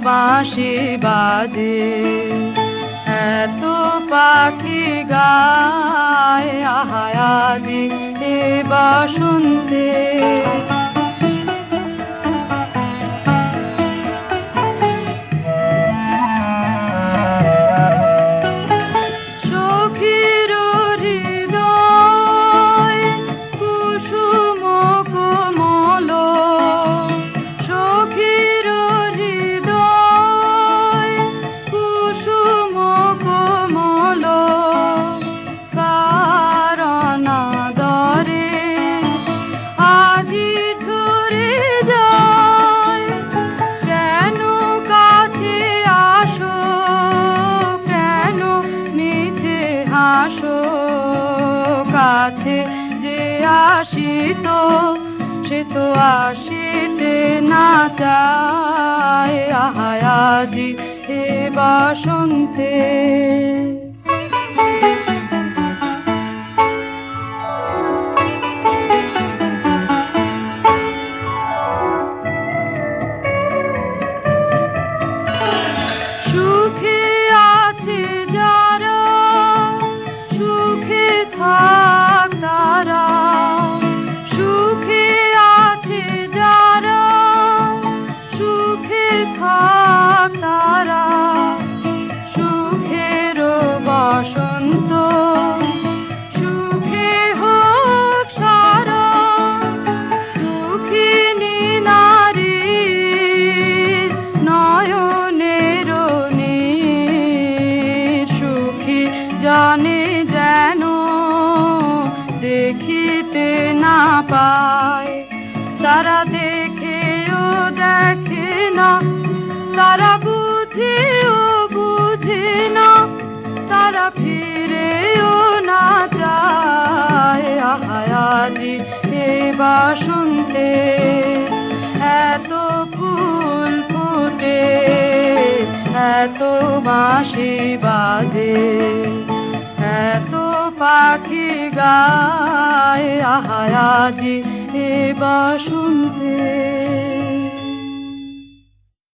বাঁশি বাজে, এত পাখি গায় আহায়াজি এ বসন্তে। কাছে যে আসিত সে তো আসিতে না চায় আহায়াজি এ বসন্তে। সুখে আছে যারা সুখে থাক তারা, সুখে আছে যারা সুখে থাক তারা, সুখের বসন্ত সুখে হোক সারা। সুখিনী নারী নয়নের নীর, সুখী জানে যেন দেখিতে না পায়। তারা দেখেও দেখে না, তারা বুঝেও বুঝে না, তারা ফিরেও না যায় আহায়াজি এ বসন্তে। এত ফুল ফুটে, এত বাঁশি বাজে, এত পাখি গায় আহায়াজি এ বসন্তে।